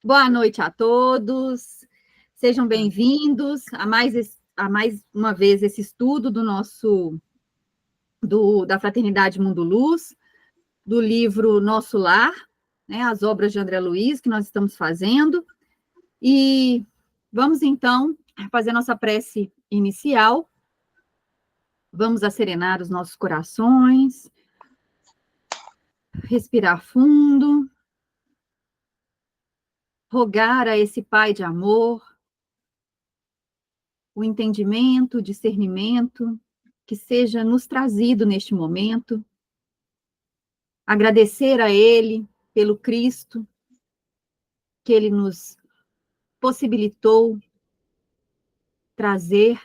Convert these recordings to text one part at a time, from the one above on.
Boa noite a todos, sejam bem-vindos a mais uma vez esse estudo da Fraternidade Mundo Luz, do livro Nosso Lar, né, as obras de André Luiz que nós estamos fazendo, e vamos então fazer nossa prece inicial, vamos acerenar os nossos corações, respirar fundo, rogar a esse Pai de amor, o entendimento, o discernimento, que seja nos trazido neste momento, agradecer a Ele pelo Cristo, que Ele nos possibilitou trazer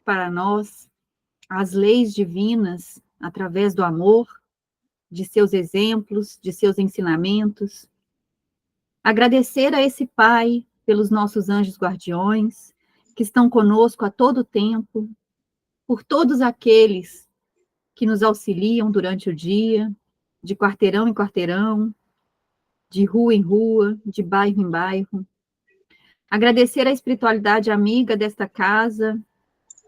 para nós as leis divinas através do amor, de seus exemplos, de seus ensinamentos. Agradecer a esse Pai pelos nossos anjos guardiões, que estão conosco a todo tempo, por todos aqueles que nos auxiliam durante o dia, de quarteirão em quarteirão, de rua em rua, de bairro em bairro. Agradecer a espiritualidade amiga desta casa,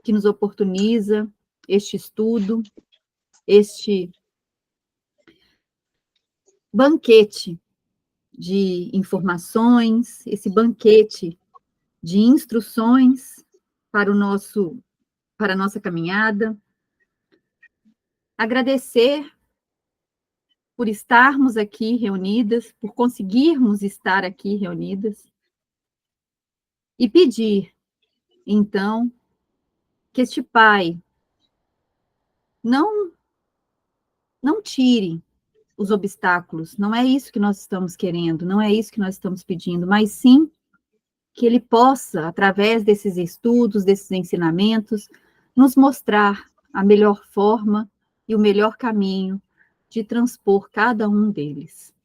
que nos oportuniza este estudo, este banquete de informações, esse banquete de instruções para a nossa caminhada. Agradecer por estarmos aqui reunidas, por conseguirmos estar aqui reunidas, e pedir, então, que este Pai não tire os obstáculos, não é isso que nós estamos querendo, não é isso que nós estamos pedindo, mas sim que Ele possa, através desses estudos, desses ensinamentos, nos mostrar a melhor forma e o melhor caminho de transpor cada um deles.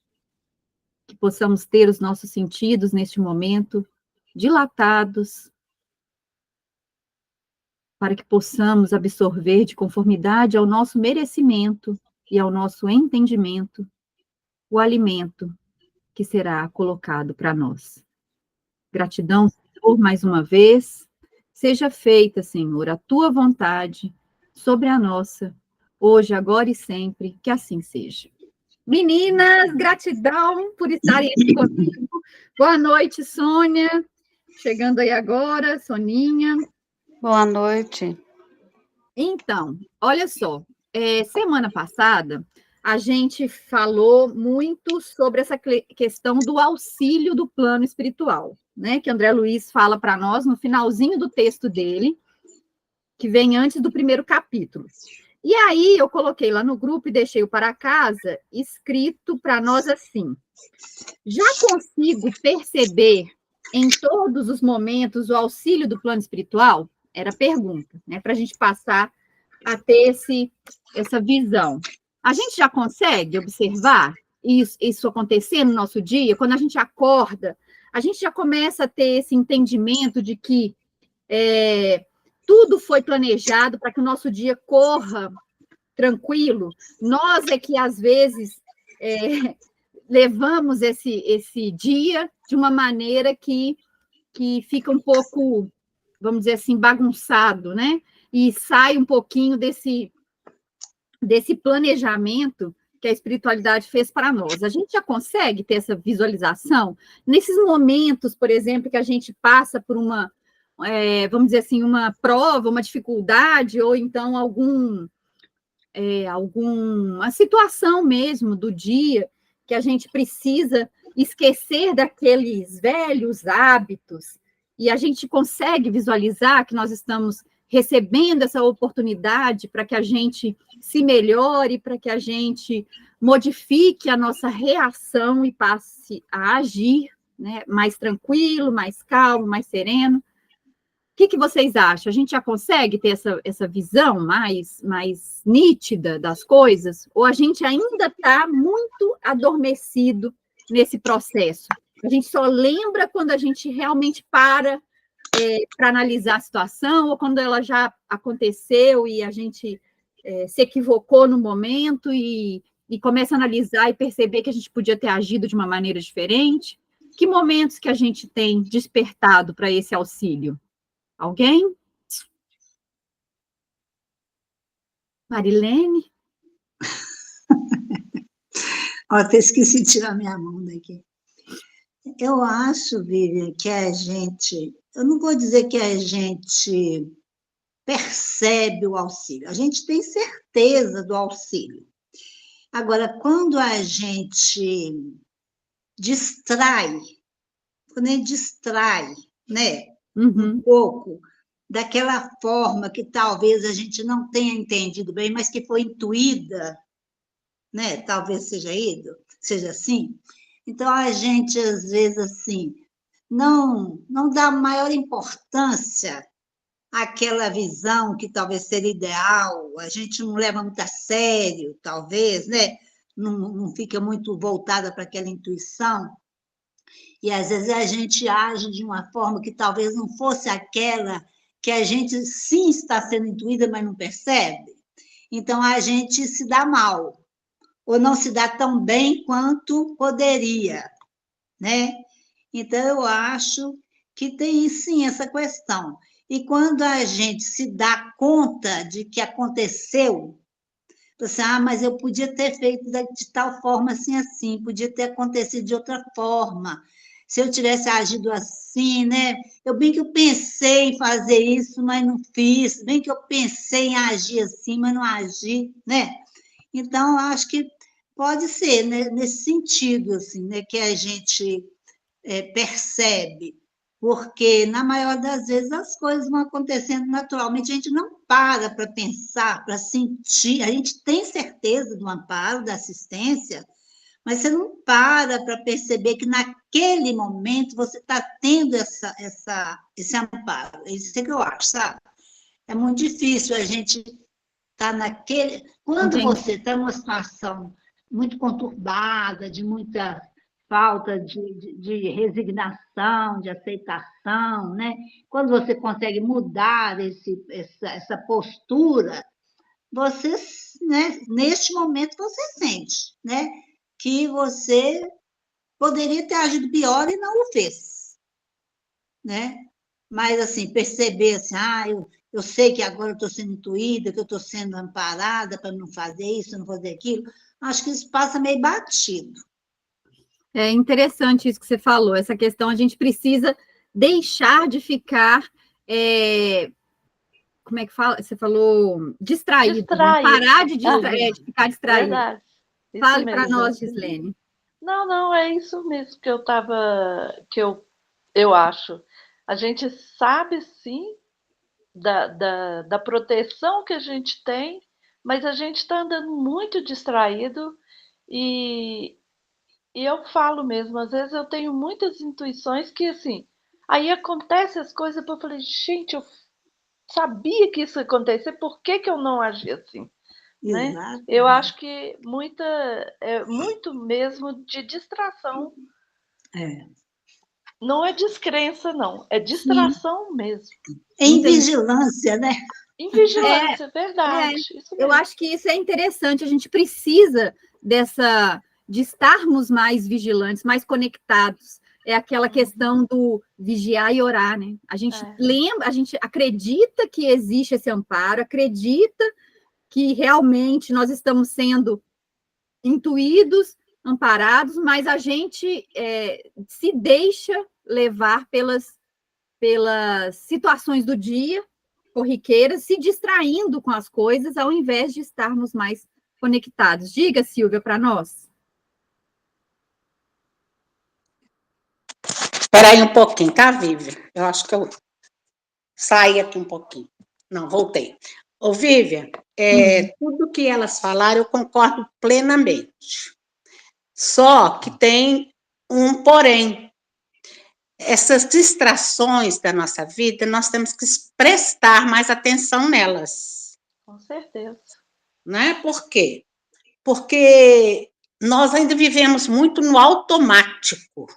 Que possamos ter os nossos sentidos, neste momento, dilatados, para que possamos absorver de conformidade ao nosso merecimento e ao nosso entendimento o alimento que será colocado para nós. Gratidão, Senhor, mais uma vez. Seja feita, Senhor, a tua vontade sobre a nossa, hoje, agora e sempre, que assim seja. Meninas, gratidão por estarem aqui comigo. Boa noite, Sônia. Chegando aí agora, Soninha. Boa noite. Então, olha só, semana passada a gente falou muito sobre essa questão do auxílio do plano espiritual, né? Que André Luiz fala para nós no finalzinho do texto dele, que vem antes do primeiro capítulo. E aí eu coloquei lá no grupo e deixei o para casa escrito para nós assim: já consigo perceber em todos os momentos o auxílio do plano espiritual? Era a pergunta, né? Para a gente passar a ter essa visão. A gente já consegue observar isso acontecer no nosso dia? Quando a gente acorda, a gente já começa a ter esse entendimento de que tudo foi planejado para que o nosso dia corra tranquilo. Nós é que, às vezes, levamos esse dia de uma maneira que fica um pouco, vamos dizer assim, bagunçado, né? E sai um pouquinho desse planejamento que a espiritualidade fez para nós. A gente já consegue ter essa visualização nesses momentos, por exemplo, que a gente passa por uma, vamos dizer assim, uma prova, uma dificuldade, ou então alguma situação mesmo do dia que a gente precisa esquecer daqueles velhos hábitos, e a gente consegue visualizar que nós estamos recebendo essa oportunidade para que a gente se melhore, para que a gente modifique a nossa reação e passe a agir, né, mais tranquilo, mais calmo, mais sereno. O que vocês acham? A gente já consegue ter essa visão mais nítida das coisas? Ou a gente ainda está muito adormecido nesse processo? A gente só lembra quando a gente realmente para analisar a situação, ou quando ela já aconteceu e a gente se equivocou no momento e começa a analisar e perceber que a gente podia ter agido de uma maneira diferente? Que momentos que a gente tem despertado para esse auxílio? Alguém? Marilene? Ó, até esqueci de tirar minha mão daqui. Eu acho, Vivian, que a gente, eu não vou dizer que a gente percebe o auxílio, a gente tem certeza do auxílio. Agora, quando a gente distrai, quando a gente distrai, né, um pouco daquela forma que talvez a gente não tenha entendido bem, mas que foi intuída, né, talvez seja assim. Então, a gente, às vezes, assim, não dá maior importância àquela visão que talvez seria ideal, a gente não leva muito a sério, talvez, né? Não fica muito voltada para aquela intuição, e às vezes a gente age de uma forma que talvez não fosse aquela que a gente sim está sendo intuída, mas não percebe. Então, a gente se dá mal, ou não se dá tão bem quanto poderia, né? Então, eu acho que tem sim essa questão. E quando a gente se dá conta de que aconteceu, você, mas eu podia ter feito de tal forma assim, assim, podia ter acontecido de outra forma. Se eu tivesse agido assim, né? Bem que eu pensei em fazer isso, mas não fiz. Bem que eu pensei em agir assim, mas não agi, né? Então, acho que pode ser, né, nesse sentido, assim, né, que a gente percebe, porque na maior das vezes as coisas vão acontecendo naturalmente, a gente não para pensar, para sentir, a gente tem certeza do amparo, da assistência, mas você não para perceber que naquele momento você está tendo esse amparo. Isso é que eu acho, sabe? É muito difícil a gente estar naquele. Quando você está numa situação muito conturbada, de muita falta de resignação, de aceitação, né? Quando você consegue mudar essa postura, você, né, neste momento, você sente, né, que você poderia ter agido pior e não o fez, né? Mas, assim, perceber assim, eu sei que agora eu estou sendo intuída, que eu estou sendo amparada para não fazer isso, não fazer aquilo, acho que isso passa meio batido. É interessante isso que você falou, essa questão, a gente precisa deixar de ficar, como é que fala? Você falou distraído, né? Parar de ficar distraído. Verdade. Fale para nós, Gislene. Não, é isso mesmo que eu acho. A gente sabe, sim, da proteção que a gente tem, mas a gente está andando muito distraído e eu falo mesmo, às vezes eu tenho muitas intuições que, assim, aí acontece as coisas, eu falei, gente, eu sabia que isso ia acontecer, por que que eu não agi assim? Né? Eu acho que muito mesmo de distração. Não é descrença, não, é distração Sim. mesmo. Em vigilância, né? Em vigilância, verdade. Isso eu acho que isso é interessante, a gente precisa de estarmos mais vigilantes, mais conectados. É aquela questão do vigiar e orar, né? A gente lembra, a gente acredita que existe esse amparo, acredita que realmente nós estamos sendo intuídos, amparados, mas a gente se deixa levar pelas situações do dia, corriqueiras, se distraindo com as coisas, ao invés de estarmos mais conectados. Diga, Silvia, para nós. Espera aí um pouquinho, tá, Vivian? Eu acho que eu saí aqui um pouquinho. Não, voltei. Ô, Vivian, tudo que elas falaram, eu concordo plenamente. Só que tem um porém. Essas distrações da nossa vida, nós temos que prestar mais atenção nelas. Com certeza. Né? Por quê? Porque nós ainda vivemos muito no automático.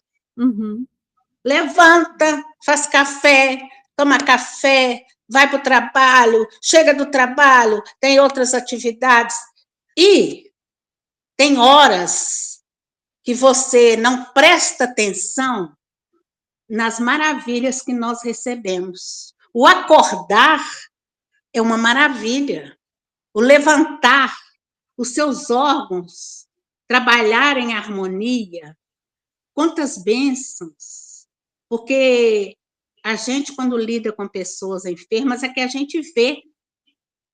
Levanta, faz café, toma café, vai para o trabalho, chega do trabalho, tem outras atividades. E tem horas que você não presta atenção nas maravilhas que nós recebemos. O acordar é uma maravilha. O levantar, os seus órgãos trabalhar em harmonia. Quantas bênçãos! Porque a gente, quando lida com pessoas enfermas, é que a gente vê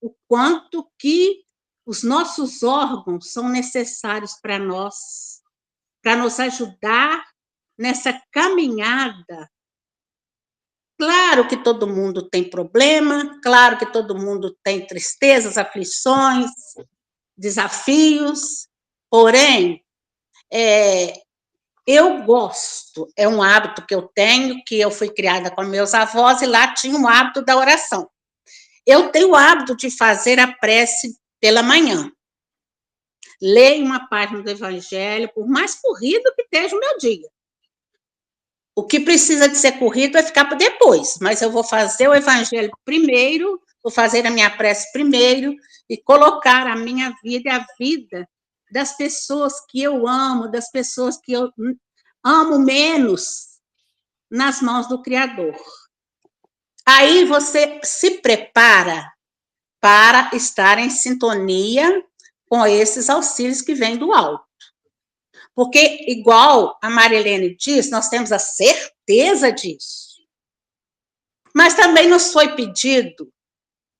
o quanto que os nossos órgãos são necessários para nós, para nos ajudar nessa caminhada. Claro que todo mundo tem problema, claro que todo mundo tem tristezas, aflições, desafios, porém, eu gosto, é um hábito que eu tenho, que eu fui criada com meus avós, e lá tinha o hábito da oração. Eu tenho o hábito de fazer a prece pela manhã. Leio uma página do Evangelho, por mais corrido que esteja o meu dia. O que precisa de ser corrido vai ficar para depois, mas eu vou fazer o Evangelho primeiro, vou fazer a minha prece primeiro, e colocar a minha vida e a vida das pessoas que eu amo, das pessoas que eu amo menos, nas mãos do Criador. Aí você se prepara para estar em sintonia com esses auxílios que vêm do alto. Porque, igual a Marilene diz, nós temos a certeza disso. Mas também nos foi pedido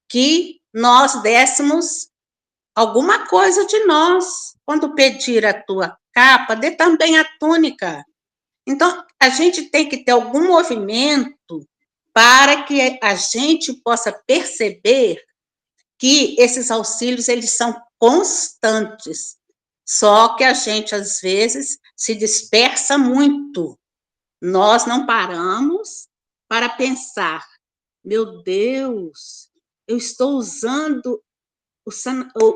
que nós dessemos alguma coisa de nós. Quando pedir a tua capa, dê também a túnica. Então, a gente tem que ter algum movimento para que a gente possa perceber que esses auxílios, eles são constantes. Só que a gente, às vezes, se dispersa muito. Nós não paramos para pensar, meu Deus, eu estou usando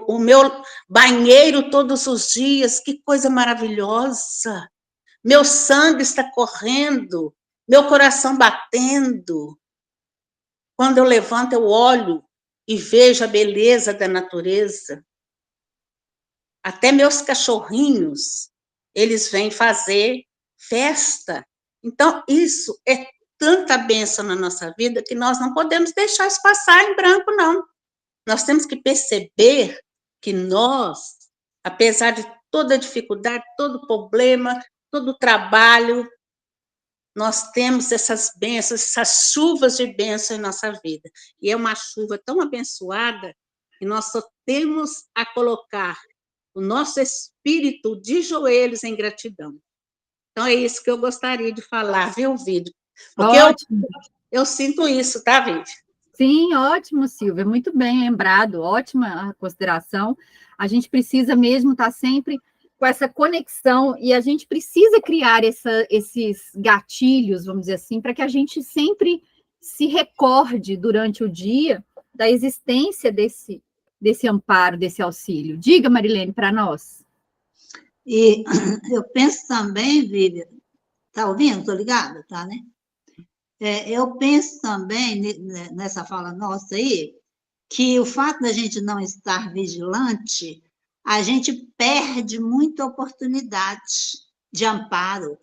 o meu banheiro todos os dias, que coisa maravilhosa. Meu sangue está correndo, meu coração batendo. Quando eu levanto, eu olho e vejo a beleza da natureza. Até meus cachorrinhos, eles vêm fazer festa. Então, isso é tanta bênção na nossa vida que nós não podemos deixar isso passar em branco, não. Nós temos que perceber que nós, apesar de toda dificuldade, todo problema, todo trabalho, nós temos essas bênçãos, essas chuvas de bênção em nossa vida. E é uma chuva tão abençoada que nós só temos a colocar o nosso espírito de joelhos em gratidão. Então, é isso que eu gostaria de falar, viu, Vídeo? Porque eu sinto isso, tá, Vídeo? Sim, ótimo, Silvia, muito bem lembrado, ótima a consideração. A gente precisa mesmo estar sempre com essa conexão e a gente precisa criar esses gatilhos, vamos dizer assim, para que a gente sempre se recorde durante o dia da existência desse amparo, desse auxílio. Diga, Marilene, para nós. E eu penso também, Vivian, está ouvindo? Estou ligada, tá, né? Eu penso também, nessa fala nossa aí, que o fato da gente não estar vigilante, a gente perde muita oportunidade de amparo.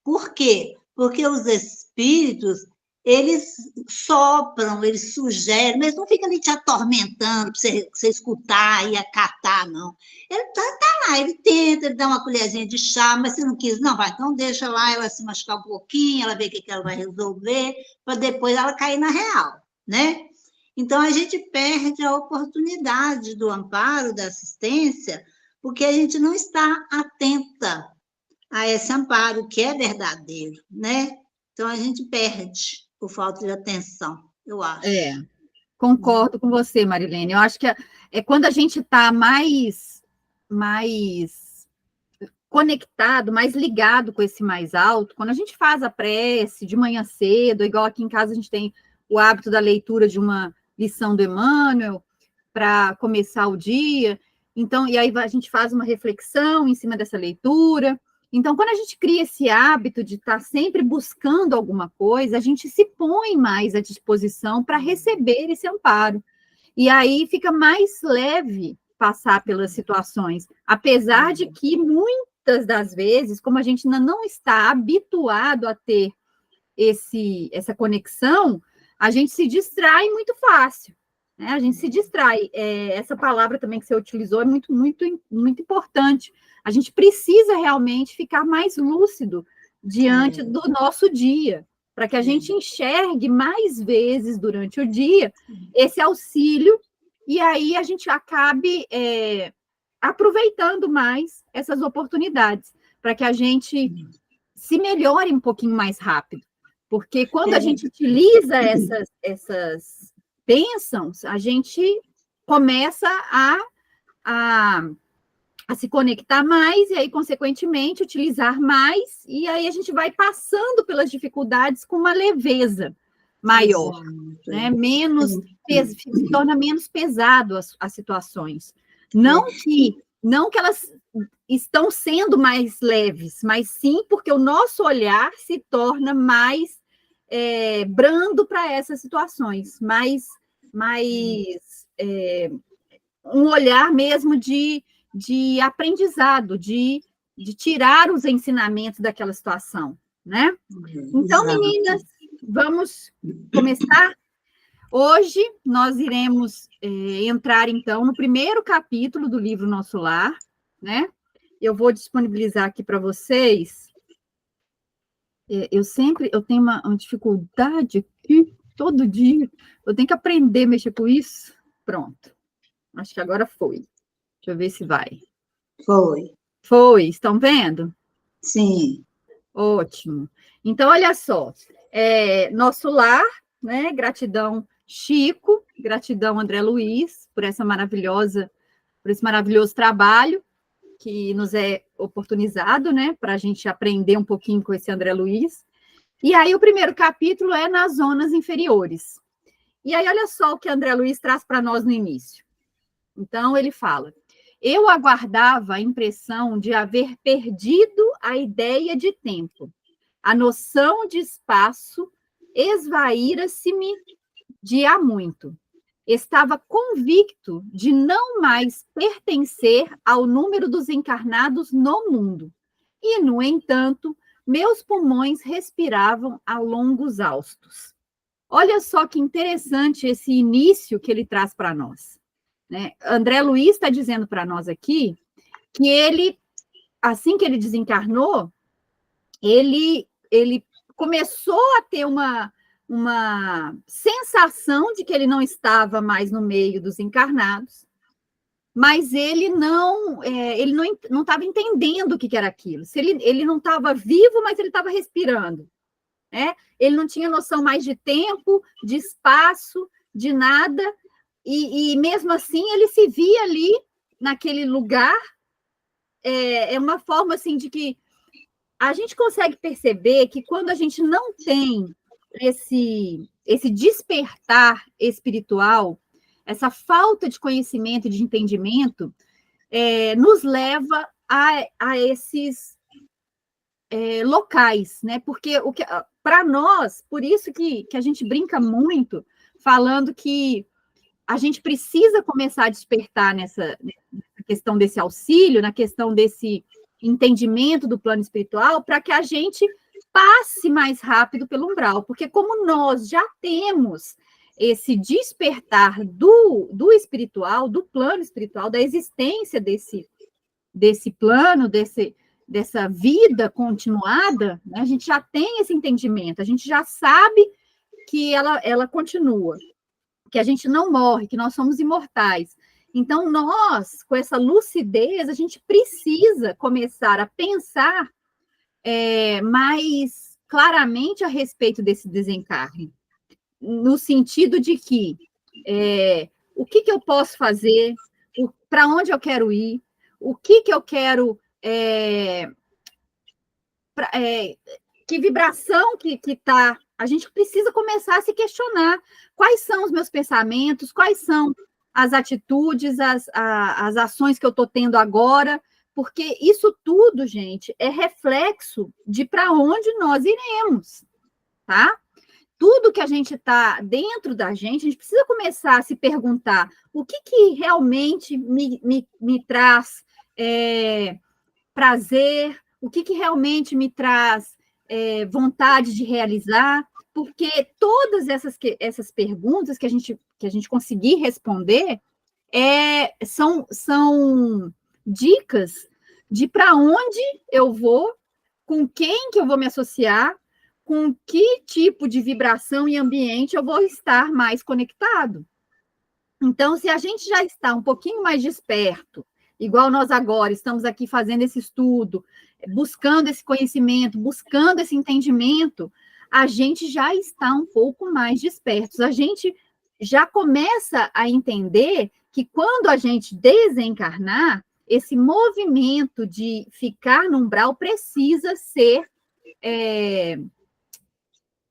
Por quê? Porque os espíritos, eles sopram, eles sugerem, mas não ficam ali te atormentando para você escutar e acatar, não. Ele tá lá, ele tenta, ele dá uma colherzinha de chá, mas se não quis, não, vai, então deixa lá ela se machucar um pouquinho, ela vê o que ela vai resolver, para depois ela cair na real, né? Então, a gente perde a oportunidade do amparo, da assistência, porque a gente não está atenta a esse amparo, que é verdadeiro, né? Então, a gente perde por falta de atenção, eu acho. Concordo com você, Marilene. Eu acho que é quando a gente está mais conectado, mais ligado com esse mais alto, quando a gente faz a prece de manhã cedo, igual aqui em casa a gente tem o hábito da leitura de uma lição do Emmanuel para começar o dia, então, e aí a gente faz uma reflexão em cima dessa leitura. Então, quando a gente cria esse hábito de estar sempre buscando alguma coisa, a gente se põe mais à disposição para receber esse amparo. E aí fica mais leve passar pelas situações, apesar de que muitas das vezes, como a gente ainda não está habituado a ter essa conexão, a gente se distrai muito fácil, né? A gente se distrai. Essa palavra também que você utilizou é muito, muito, muito importante. A gente precisa realmente ficar mais lúcido diante do nosso dia, para que a gente enxergue mais vezes durante o dia esse auxílio, e aí a gente acabe aproveitando mais essas oportunidades, para que a gente se melhore um pouquinho mais rápido. Porque quando a gente utiliza essas bênçãos, a gente começa a se conectar mais, e aí, consequentemente, utilizar mais, e aí a gente vai passando pelas dificuldades com uma leveza maior, né? Se torna menos pesado as situações. Não que elas estão sendo mais leves, mas sim porque o nosso olhar se torna mais brando para essas situações, mais um olhar mesmo de aprendizado, de tirar os ensinamentos daquela situação, né? Então, meninas, vamos começar. Hoje nós iremos entrar, então, no primeiro capítulo do livro Nosso Lar, né? Eu vou disponibilizar aqui para vocês. Eu tenho uma dificuldade aqui, todo dia. Eu tenho que aprender a mexer com isso. Pronto. Acho que agora foi. Deixa eu ver se vai. Foi. Estão vendo? Sim. Ótimo. Então, olha só. Nosso Lar, né? Gratidão, Chico. Gratidão, André Luiz, por esse maravilhoso trabalho que nos é oportunizado, né, para a gente aprender um pouquinho com esse André Luiz. E aí, o primeiro capítulo é nas zonas inferiores. E aí, olha só o que André Luiz traz para nós no início. Então, ele fala: eu aguardava a impressão de haver perdido a ideia de tempo. A noção de espaço esvaíra-se-me de há muito. Estava convicto de não mais pertencer ao número dos encarnados no mundo. E, no entanto, meus pulmões respiravam a longos haustos. Olha só que interessante esse início que ele traz para nós, né? André Luiz está dizendo para nós aqui que ele, assim que ele desencarnou, ele começou a ter uma sensação de que ele não estava mais no meio dos encarnados, mas ele não estava entendendo o que era aquilo. Se ele não estava vivo, mas ele estava respirando, né? Ele não tinha noção mais de tempo, de espaço, de nada, e mesmo assim ele se via ali naquele lugar. É uma forma assim de que a gente consegue perceber que quando a gente não tem esse despertar espiritual, essa falta de conhecimento e de entendimento, nos leva a esses locais, né? Porque para nós, por isso que a gente brinca muito, falando que a gente precisa começar a despertar nessa questão desse auxílio, na questão desse entendimento do plano espiritual, para que a gente passe mais rápido pelo umbral, porque como nós já temos esse despertar do espiritual, do plano espiritual, da existência desse plano, dessa vida continuada, né? A gente já tem esse entendimento, a gente já sabe que ela continua, que a gente não morre, que nós somos imortais. Então, nós, com essa lucidez, a gente precisa começar a pensar mais claramente a respeito desse desencarne, no sentido de que o que eu posso fazer, para onde eu quero ir, o que eu quero, que vibração que está. A gente precisa começar a se questionar quais são os meus pensamentos, quais são as atitudes, as ações que eu estou tendo agora, porque isso tudo, gente, é reflexo de para onde nós iremos, tá? Tudo que a gente está dentro da gente, a gente precisa começar a se perguntar o que realmente me traz prazer, o que realmente me traz vontade de realizar, porque todas essas perguntas que a gente conseguir responder são dicas de para onde eu vou, com quem que eu vou me associar, com que tipo de vibração e ambiente eu vou estar mais conectado. Então, se a gente já está um pouquinho mais desperto, igual nós agora estamos aqui fazendo esse estudo, buscando esse conhecimento, buscando esse entendimento, a gente já está um pouco mais despertos. A gente já começa a entender que quando a gente desencarnar, esse movimento de ficar no umbral precisa ser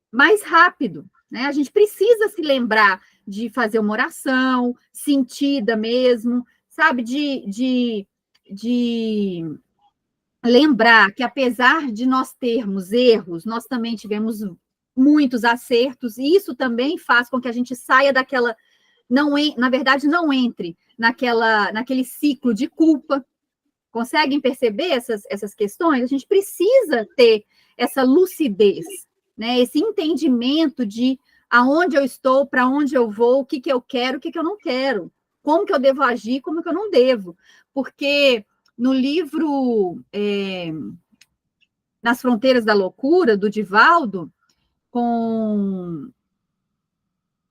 mais rápido, né? A gente precisa se lembrar de fazer uma oração sentida mesmo, sabe? De lembrar que, apesar de nós termos erros, nós também tivemos muitos acertos, e isso também faz com que a gente saia daquela... na verdade, não entre naquele ciclo de culpa. Conseguem perceber essas questões? A gente precisa ter essa lucidez, né? Esse entendimento de aonde eu estou, para onde eu vou, o que eu quero, o que eu não quero, como que eu devo agir, como que eu não devo. Porque no livro Nas Fronteiras da Loucura, do Divaldo, com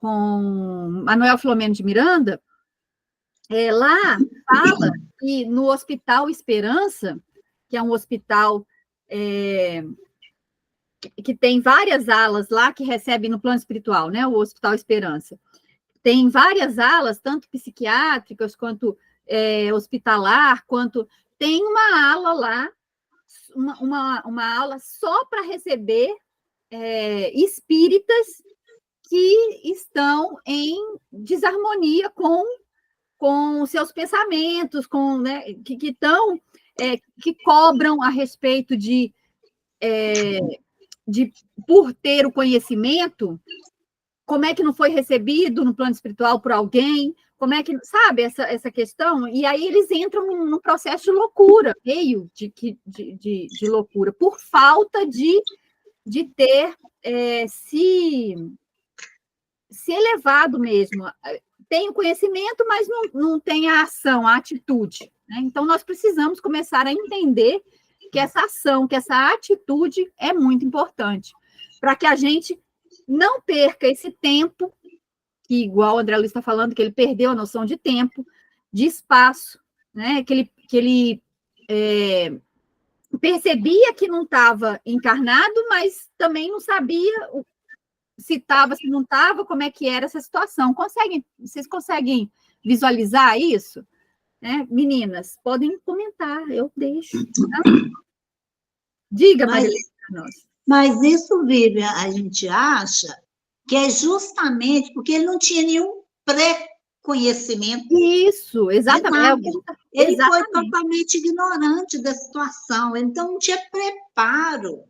Manuel Filomeno de Miranda, lá fala que no Hospital Esperança, que é um hospital que tem várias alas lá que recebem no plano espiritual, né? O Hospital Esperança. Tem várias alas, tanto psiquiátricas, quanto hospitalar, quanto... Tem uma ala lá, uma ala só para receber espíritas que estão em desarmonia com seus pensamentos, né, que cobram a respeito de por ter o conhecimento, como é que não foi recebido no plano espiritual por alguém, como é que, sabe, essa questão, e aí eles entram num processo de loucura, meio de loucura, por falta de ter se elevado mesmo. Tem o conhecimento, mas não tem a ação, a atitude, né? Então, nós precisamos começar a entender que essa ação, que essa atitude é muito importante, para que a gente não perca esse tempo, que igual o André Luiz está falando, que ele perdeu a noção de tempo, de espaço, né? Que ele percebia que não estava encarnado, mas também não sabia se estava, se não estava, como é que era essa situação. Vocês conseguem visualizar isso? Né? Meninas, podem comentar, eu deixo. Tá? Diga, Marilene, para nós. Mas isso, Vivian, a gente acha que é justamente porque ele não tinha nenhum pré-conhecimento. Isso, exatamente. Ele foi totalmente ignorante da situação, então não tinha preparo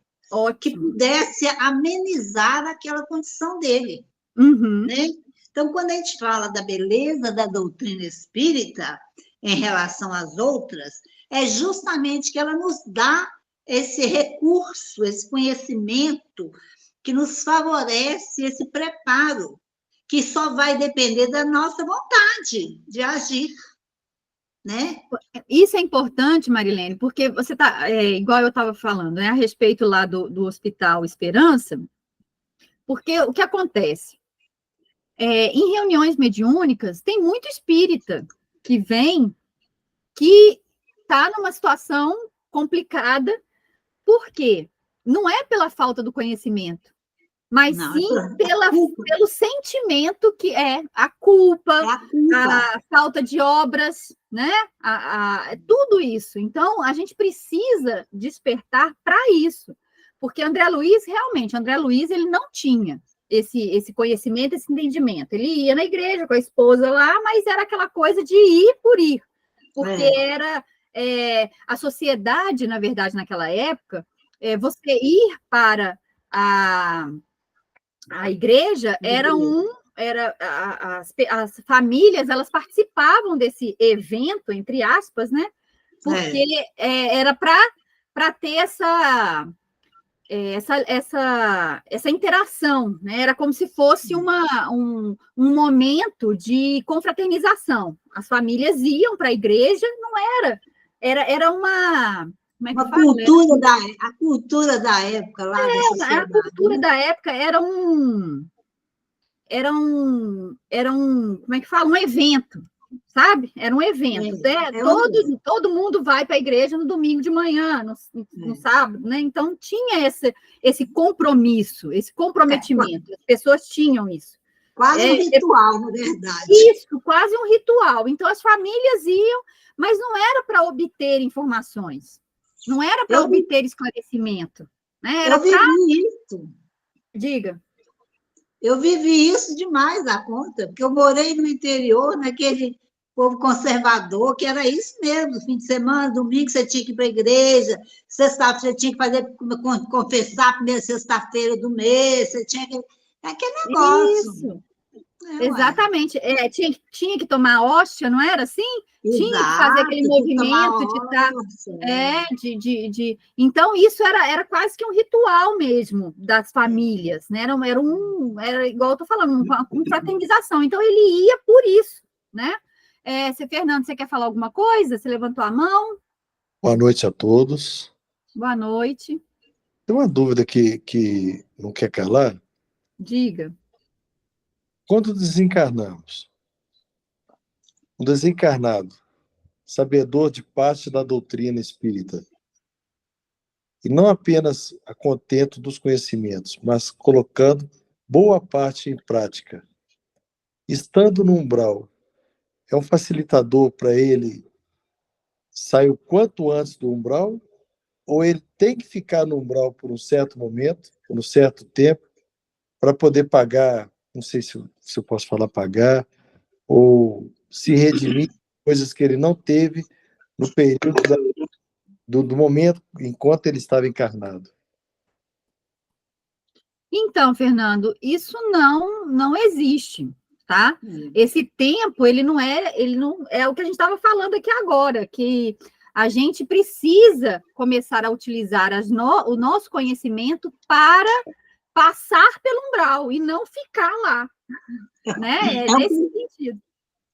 que pudesse amenizar aquela condição dele. Uhum. Né? Então, quando a gente fala da beleza da doutrina espírita em relação às outras, é justamente que ela nos dá esse recurso, esse conhecimento que nos favorece esse preparo, que só vai depender da nossa vontade de agir. Né? Isso é importante, Marilene, porque você está, igual eu estava falando, né, a respeito lá do Hospital Esperança, porque o que acontece? Em reuniões mediúnicas, tem muito espírita que vem, que está numa situação complicada, por quê? Não é pela falta do conhecimento, mas sim pelo sentimento que é a culpa, a falta de obras, né? Tudo isso. Então, a gente precisa despertar para isso, porque André Luiz, ele não tinha esse conhecimento, esse entendimento. Ele ia na igreja com a esposa lá, mas era aquela coisa de ir por ir, porque era a sociedade, na verdade, naquela época, você ir para a igreja as famílias, elas participavam desse evento, entre aspas, né? porque era para ter essa interação, né? Era como se fosse um momento de confraternização. As famílias iam para a igreja, não era uma... Como é que Uma fala? a cultura da época lá da sociedade. A cultura da época era um, como é que fala? Um evento, sabe? Era um evento. Todo mundo vai para a igreja no domingo de manhã, no sábado, né? Então tinha esse compromisso, esse comprometimento. As pessoas tinham isso. Quase um ritual, na verdade. Isso, quase um ritual. Então as famílias iam, mas não era para obter informações, não era para obter esclarecimento. Né? Era eu vivi isso. Diga. Eu vivi isso demais da conta, porque eu morei no interior, naquele povo conservador, que era isso mesmo, fim de semana, domingo você tinha que ir para a igreja, sexta-feira você tinha que confessar a primeira sexta-feira do mês, você tinha que... Aquele negócio. Isso. Exatamente. Tinha que tomar hóstia, não era assim? Exato, tinha que fazer aquele movimento Então, isso era quase que um ritual mesmo das famílias, né? Era igual eu estou falando, uma confraternização. Então, ele ia por isso, né? Fernando, você quer falar alguma coisa? Você levantou a mão? Boa noite a todos. Boa noite. Tem uma dúvida que não quer calar? Diga. Quando desencarnamos, um desencarnado, sabedor de parte da doutrina espírita, e não apenas a contento dos conhecimentos, mas colocando boa parte em prática, estando no umbral, é um facilitador para ele sair o quanto antes do umbral, ou ele tem que ficar no umbral por um certo momento, por um certo tempo, para poder pagar, não sei se eu posso falar pagar, ou se redimir coisas que ele não teve no período do momento enquanto ele estava encarnado. Então, Fernando, isso não existe, tá? Esse tempo, ele não é o que a gente estava falando aqui agora, que a gente precisa começar a utilizar o nosso conhecimento para passar pelo umbral e não ficar lá, né? Nesse sentido.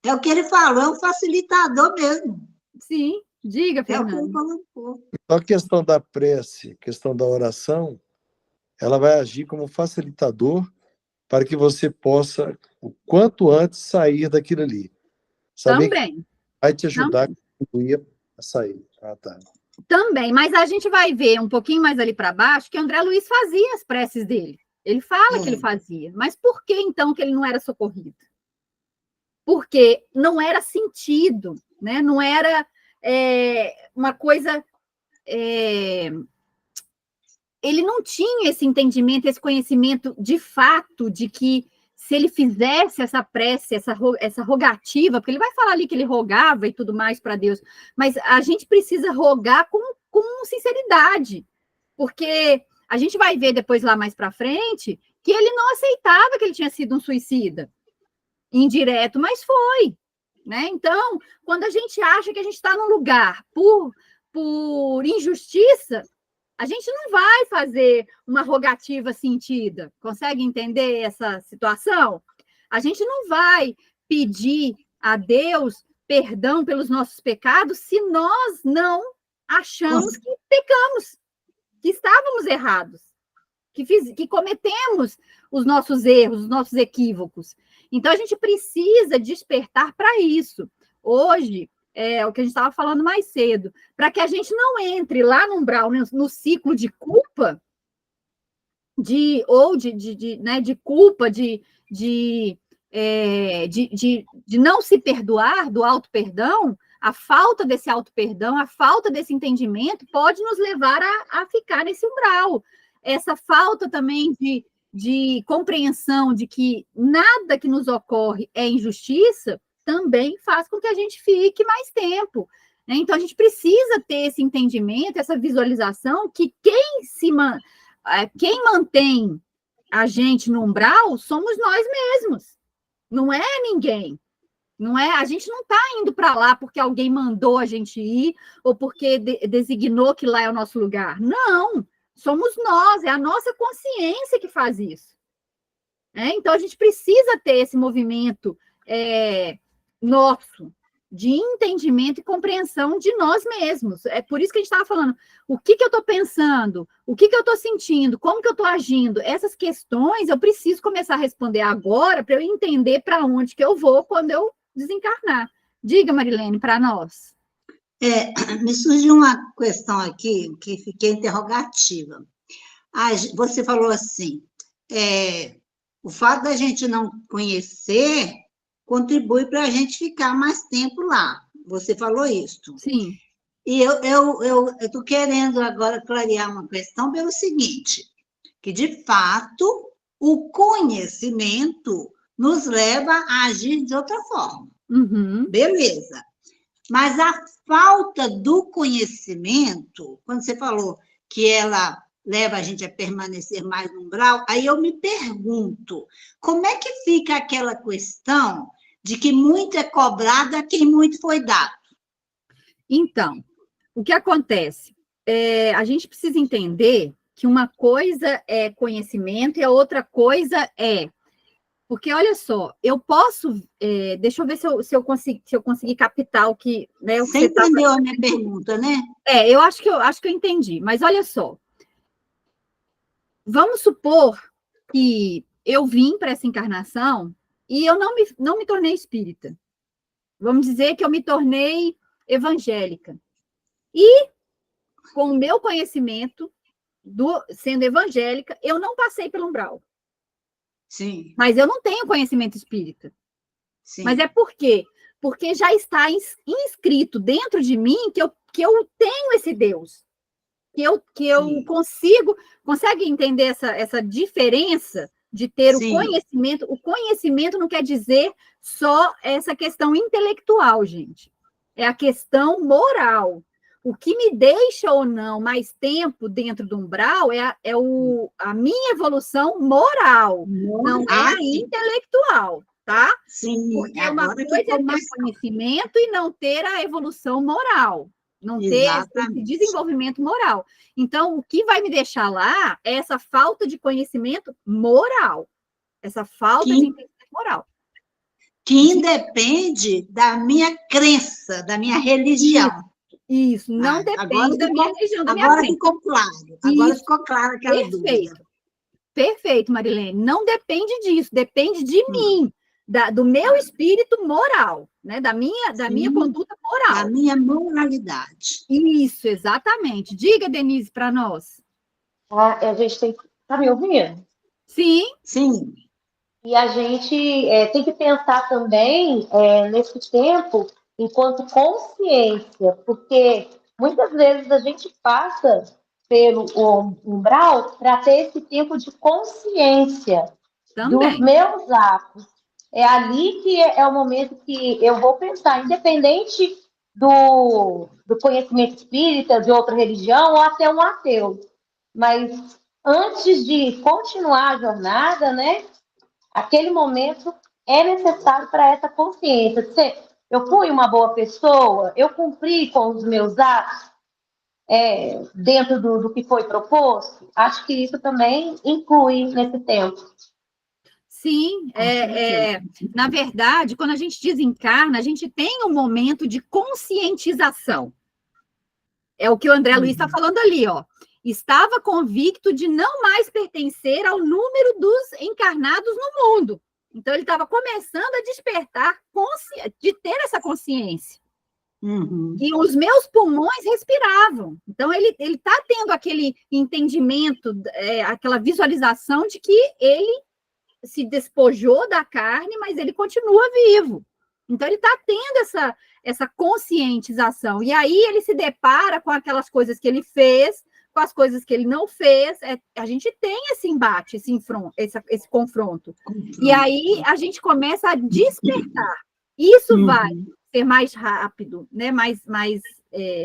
É o que ele falou, é um facilitador mesmo. Sim, diga, Fernando. É o que ele colocou. Então, a questão da prece, a questão da oração, ela vai agir como facilitador para que você possa, o quanto antes, sair daquilo ali. Saber Também. Que vai te ajudar a sair. Tá. Também, mas a gente vai ver um pouquinho mais ali para baixo que André Luiz fazia as preces dele. Ele fala que ele fazia. Mas por que, então, que ele não era socorrido? Porque não era sentido, né? Não era uma coisa... Ele não tinha esse entendimento, esse conhecimento de fato de que se ele fizesse essa prece, essa rogativa, porque ele vai falar ali que ele rogava e tudo mais para Deus, mas a gente precisa rogar com sinceridade, porque a gente vai ver depois lá mais para frente que ele não aceitava que ele tinha sido um suicida, indireto, mas foi, né? Então, quando a gente acha que a gente está num lugar por injustiça, a gente não vai fazer uma rogativa sentida. Consegue entender essa situação? A gente não vai pedir a Deus perdão pelos nossos pecados se nós não achamos que pecamos, que estávamos errados, que cometemos os nossos erros, os nossos equívocos. Então, a gente precisa despertar para isso. Hoje, o que a gente estava falando mais cedo, para que a gente não entre lá no umbral, no ciclo de culpa, de culpa, de não se perdoar, do auto-perdão. A falta desse auto-perdão, a falta desse entendimento pode nos levar a ficar nesse umbral. Essa falta também de compreensão de que nada que nos ocorre é injustiça também faz com que a gente fique mais tempo, né? Então, a gente precisa ter esse entendimento, essa visualização que quem mantém a gente no umbral somos nós mesmos, não é ninguém. Não é? A gente não está indo para lá porque alguém mandou a gente ir ou porque designou que lá é o nosso lugar. Não, somos nós, é a nossa consciência que faz isso. Então, a gente precisa ter esse movimento nosso, de entendimento e compreensão de nós mesmos. É por isso que a gente estava falando, o que eu estou pensando, o que eu estou sentindo, como que eu estou agindo. Essas questões eu preciso começar a responder agora para eu entender para onde que eu vou quando eu desencarnar. Diga, Marilene, para nós. Me surgiu uma questão aqui que fiquei interrogativa. Você falou assim, o fato da gente não conhecer contribui para a gente ficar mais tempo lá. Você falou isso. Sim. E eu estou querendo agora clarear uma questão pelo seguinte, que, de fato, o conhecimento nos leva a agir de outra forma. Uhum. Beleza. Mas a falta do conhecimento, quando você falou que ela leva a gente a permanecer mais no umbral, aí eu me pergunto, como é que fica aquela questão de que muito é cobrado a quem muito foi dado? Então, o que acontece? A gente precisa entender que uma coisa é conhecimento e a outra coisa é... Porque, olha só, eu posso... deixa eu ver se eu consegui captar o que... Né, o que você entendeu a minha pergunta, né? Eu acho que eu entendi, mas olha só. Vamos supor que eu vim para essa encarnação e eu não me tornei espírita. Vamos dizer que eu me tornei evangélica. E, com o meu conhecimento, sendo evangélica, eu não passei pelo umbral. Sim. Mas eu não tenho conhecimento espírita. Sim. Mas é por quê? Porque já está inscrito dentro de mim que eu tenho esse Deus. Que eu consigo... Consegue entender essa diferença de ter Sim. o conhecimento? O conhecimento não quer dizer só essa questão intelectual, gente. É a questão moral. O que me deixa ou não mais tempo dentro do umbral é a minha evolução moral, não é a intelectual, tá? Sim, porque agora uma coisa é ter conhecimento e não ter a evolução moral, não ter esse desenvolvimento moral. Então, o que vai me deixar lá é essa falta de conhecimento moral, essa falta de entendimento moral. Que independe da minha crença, da minha religião. Isso, não depende da minha religião, da minha crença. Agora ficou claro. Agora ficou claro aquela dúvida. Perfeito, Marilene. Não depende disso, depende de mim, do meu espírito moral, né? Da minha conduta moral. Da minha moralidade. Isso, exatamente. Diga, Denise, para nós. A gente tem que... Tá me ouvindo? Sim. Sim. E a gente tem que pensar também nesse tempo enquanto consciência, porque muitas vezes a gente passa pelo umbral para ter esse tempo de consciência dos meus atos. É ali que é o momento que eu vou pensar, independente do conhecimento espírita, de outra religião, ou até um ateu. Mas antes de continuar a jornada, né, aquele momento é necessário para essa consciência. Eu fui uma boa pessoa, eu cumpri com os meus atos dentro do que foi proposto. Acho que isso também inclui nesse tempo. Sim, na verdade, quando a gente desencarna, a gente tem um momento de conscientização. É o que o André Luiz está falando ali, ó. Estava convicto de não mais pertencer ao número dos encarnados no mundo. Então, ele estava começando a despertar, de ter essa consciência. Uhum. E os meus pulmões respiravam. Então, ele está tendo aquele entendimento, aquela visualização de que ele se despojou da carne, mas ele continua vivo. Então, ele está tendo essa conscientização. E aí, ele se depara com aquelas coisas que ele fez, com as coisas que ele não fez. A gente tem esse embate, esse confronto. E aí, a gente começa a despertar. Isso vai ser mais rápido, né? mais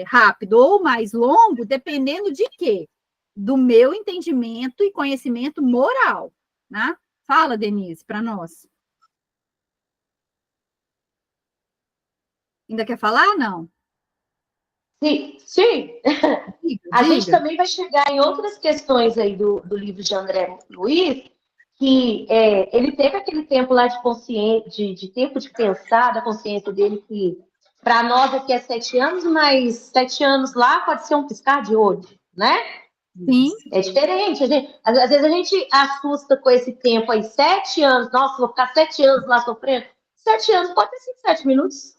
rápido ou mais longo, dependendo de quê? Do meu entendimento e conhecimento moral, né? Fala, Denise, para nós. Ainda quer falar, não? Sim. Diga, A gente diga. também vai chegar em outras questões aí do livro de André Luiz, que ele teve aquele tempo lá de tempo de pensar, da consciência dele, que para nós aqui é 7 anos, mas 7 anos lá pode ser um piscar de olho, né? Sim, É diferente. Às vezes a gente assusta com esse tempo aí, 7 anos, nossa, vou ficar 7 anos lá sofrendo. 7 anos pode ter sido 7 minutos,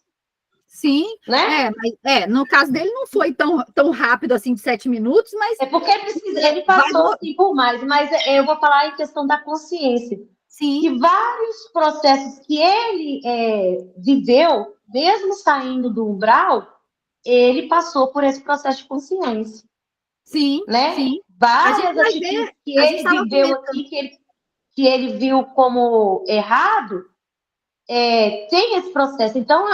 sim. né? Mas, no caso dele não foi tão rápido assim, de 7 minutos, mas É porque ele passou assim por mais, mas eu vou falar em questão da consciência. sim, Que vários processos que ele viveu, mesmo saindo do umbral, ele passou por esse processo de consciência, sim, né? sim. A gente Várias vai atitudes ver, que a gente ele estava viveu comentando. aqui, que ele viu como errado, tem esse processo. Então,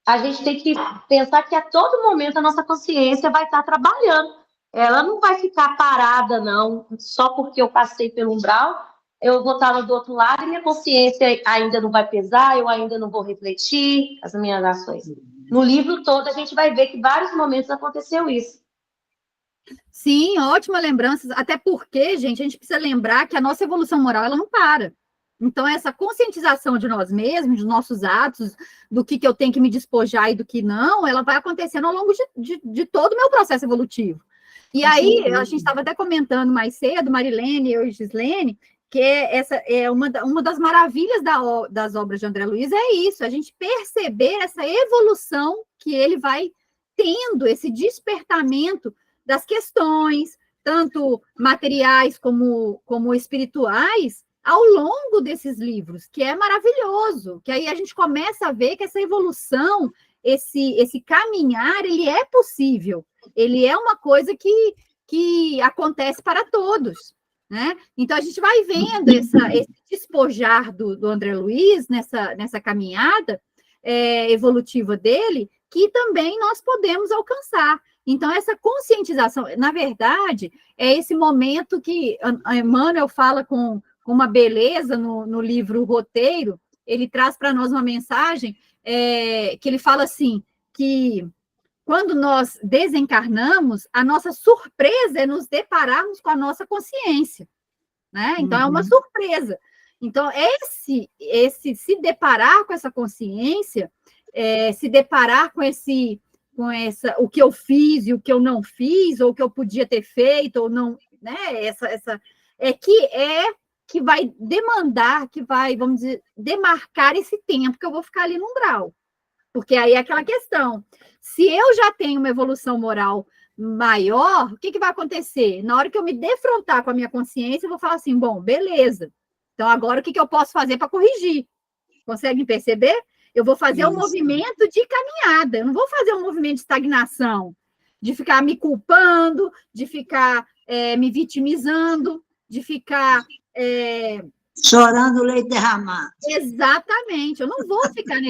a gente tem que pensar que a todo momento a nossa consciência vai estar trabalhando. Ela não vai ficar parada, não, só porque eu passei pelo umbral, eu vou estar do outro lado e minha consciência ainda não vai pesar, eu ainda não vou refletir as minhas ações. No livro todo, a gente vai ver que em vários momentos aconteceu isso. Sim, ótima lembrança. Até porque, gente, a gente precisa lembrar que a nossa evolução moral, ela não para. Então, essa conscientização de nós mesmos, dos nossos atos, do que eu tenho que me despojar e do que não, ela vai acontecendo ao longo de todo o meu processo evolutivo. E aí, a gente estava até comentando mais cedo, Marilene, eu e Gislene, que essa é uma das maravilhas das obras de André Luiz, é isso, a gente perceber essa evolução que ele vai tendo, esse despertamento das questões, tanto materiais como espirituais, ao longo desses livros, que é maravilhoso, que aí a gente começa a ver que essa evolução, esse caminhar, ele é possível, ele é uma coisa que acontece para todos, né? Então, a gente vai vendo esse despojar do André Luiz nessa caminhada evolutiva dele, que também nós podemos alcançar. Então, essa conscientização, na verdade, é esse momento que a Emmanuel fala com uma beleza no livro Roteiro, ele traz para nós uma mensagem que ele fala assim, que quando nós desencarnamos, a nossa surpresa é nos depararmos com a nossa consciência, né? Então, é uma surpresa. Então, esse se deparar com essa consciência, se deparar com o que eu fiz e o que eu não fiz, ou o que eu podia ter feito, ou não, né? Que vai demandar, que vai, vamos dizer, demarcar esse tempo que eu vou ficar ali no umbral. Porque aí é aquela questão, se eu já tenho uma evolução moral maior, o que vai acontecer? Na hora que eu me defrontar com a minha consciência, eu vou falar assim, bom, beleza, então agora o que eu posso fazer para corrigir? Conseguem perceber? Eu vou fazer um movimento de caminhada, eu não vou fazer um movimento de estagnação, de ficar me culpando, de ficar me vitimizando, de ficar chorando leite derramado. Exatamente, eu não vou ficar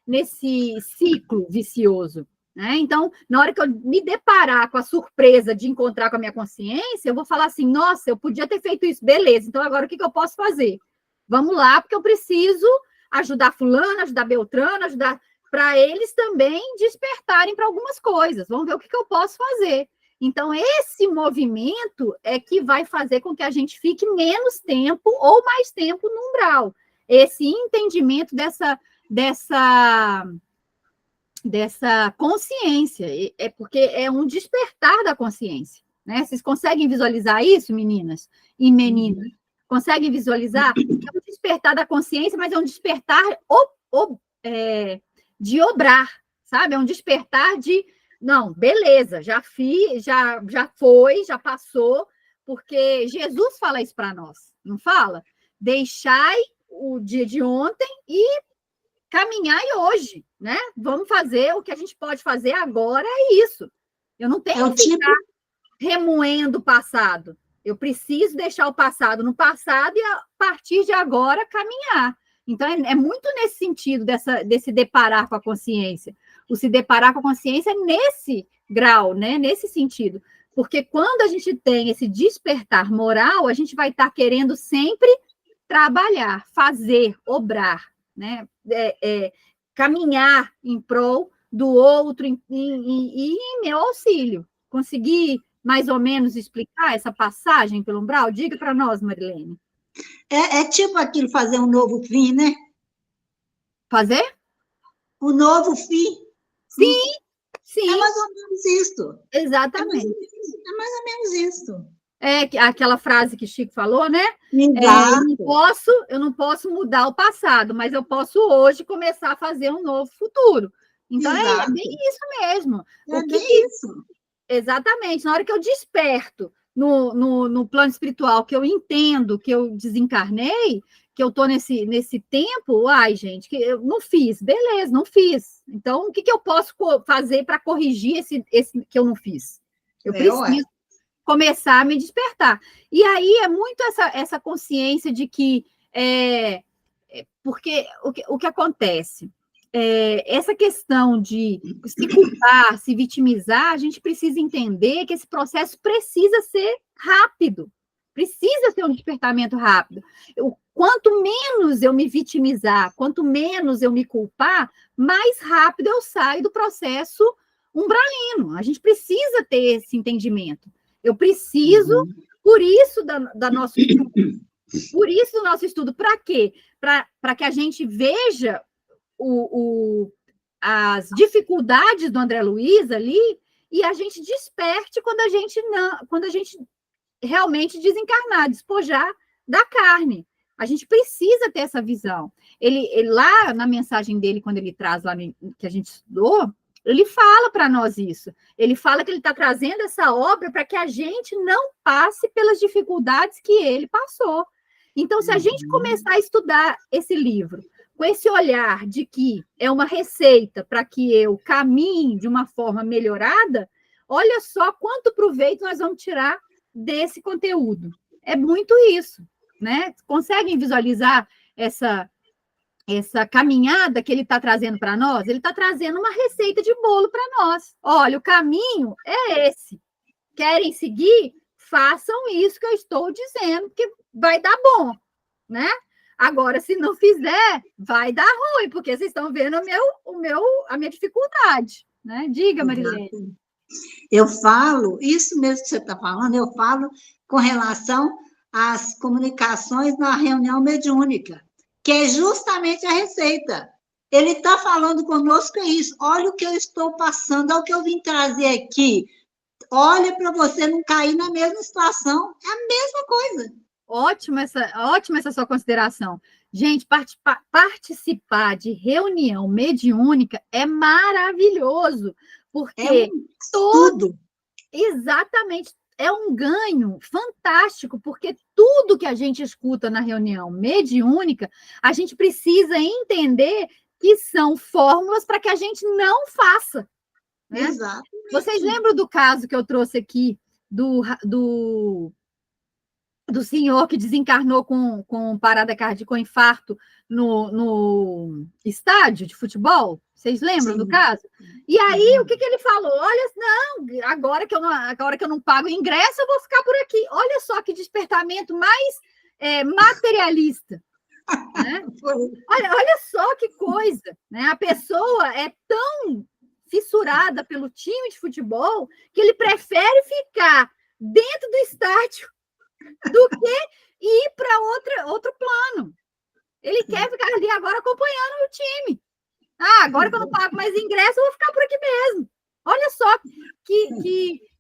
nesse ciclo vicioso, né? Então, na hora que eu me deparar com a surpresa de encontrar com a minha consciência, eu vou falar assim, nossa, eu podia ter feito isso, beleza, então agora o que eu posso fazer? Vamos lá, porque eu preciso ajudar fulano, ajudar Beltrano, ajudar para eles também despertarem para algumas coisas, vamos ver o que eu posso fazer. Então, esse movimento é que vai fazer com que a gente fique menos tempo ou mais tempo no umbral. Esse entendimento dessa consciência, porque é um despertar da consciência, né? Vocês conseguem visualizar isso, meninas e meninos? Conseguem visualizar? É um despertar da consciência, mas é um despertar de obrar, sabe? É um despertar de não, beleza, já fiz, já foi, já passou, porque Jesus fala isso para nós, não fala? Deixai o dia de ontem e caminhai hoje, né? Vamos fazer o que a gente pode fazer agora, é isso. Eu não tenho que ficar remoendo o passado. Eu preciso deixar o passado no passado e, a partir de agora, caminhar. Então, é muito nesse sentido, desse deparar com a consciência. O se deparar com a consciência é nesse grau, né? Nesse sentido. Porque quando a gente tem esse despertar moral, a gente vai estar querendo sempre trabalhar, fazer, obrar, né? caminhar em prol do outro e em meu auxílio. Consegui mais ou menos explicar essa passagem pelo umbral? Diga para nós, Marilene. É tipo aquilo, fazer um novo fim, né? Fazer? O novo fim. Sim, sim. É mais ou menos isso. Exatamente. É mais ou menos isso. É aquela frase que Chico falou, né? Exato. Eu não posso mudar o passado, mas eu posso hoje começar a fazer um novo futuro. Então, é bem isso mesmo. Isso. Exatamente. Na hora que eu desperto no plano espiritual, que eu entendo que eu desencarnei, que eu estou nesse tempo, gente, que eu não fiz. Beleza, não fiz. Então, o que eu posso fazer para corrigir esse que eu não fiz? Eu preciso começar a me despertar. E aí é muito essa consciência de que porque o que acontece? Essa questão de se culpar, se vitimizar, a gente precisa entender que esse processo precisa ser rápido, precisa ser um despertamento rápido. Quanto menos eu me vitimizar, quanto menos eu me culpar, mais rápido eu saio do processo umbralino. A gente precisa ter esse entendimento. Eu preciso, por isso da nosso estudo. Por isso do nosso estudo. Para quê? Para que a gente veja as dificuldades do André Luiz ali e a gente desperte quando a gente realmente desencarnar, despojar da carne. A gente precisa ter essa visão. Ele lá na mensagem dele, quando ele traz lá que a gente estudou, ele fala para nós isso. Ele fala que ele está trazendo essa obra para que a gente não passe pelas dificuldades que ele passou. Então, se a gente começar a estudar esse livro com esse olhar de que é uma receita para que eu caminhe de uma forma melhorada, olha só quanto proveito nós vamos tirar desse conteúdo. É muito isso, né? Conseguem visualizar essa caminhada que ele está trazendo para nós? Ele está trazendo uma receita de bolo para nós. Olha, o caminho é esse. Querem seguir? Façam isso que eu estou dizendo, que vai dar bom, né? Agora, se não fizer, vai dar ruim, porque vocês estão vendo a minha dificuldade, né? Diga, Marilene. Eu falo, isso mesmo que você está falando, eu falo com relação às comunicações na reunião mediúnica, que é justamente a receita. Ele está falando conosco, é isso. Olha o que eu estou passando, olha o que eu vim trazer aqui. Olha para você não cair na mesma situação. É a mesma coisa. Ótima essa sua consideração. Gente, participar de reunião mediúnica é maravilhoso, porque tudo. Exatamente, é um ganho fantástico, porque tudo que a gente escuta na reunião mediúnica, a gente precisa entender que são fórmulas para que a gente não faça. Né? Exato. Vocês lembram do caso que eu trouxe aqui do senhor que desencarnou com parada cardíaca, com infarto no estádio de futebol? Vocês lembram do caso? E aí, o que ele falou? Olha, não, agora que eu não pago o ingresso, eu vou ficar por aqui. Olha só que despertamento mais materialista. Né? Olha só que coisa. Né? A pessoa é tão fissurada pelo time de futebol que ele prefere ficar dentro do estádio do que ir para outro plano. Ele quer ficar ali agora acompanhando o time. Agora que eu não pago mais ingresso, eu vou ficar por aqui mesmo. Olha só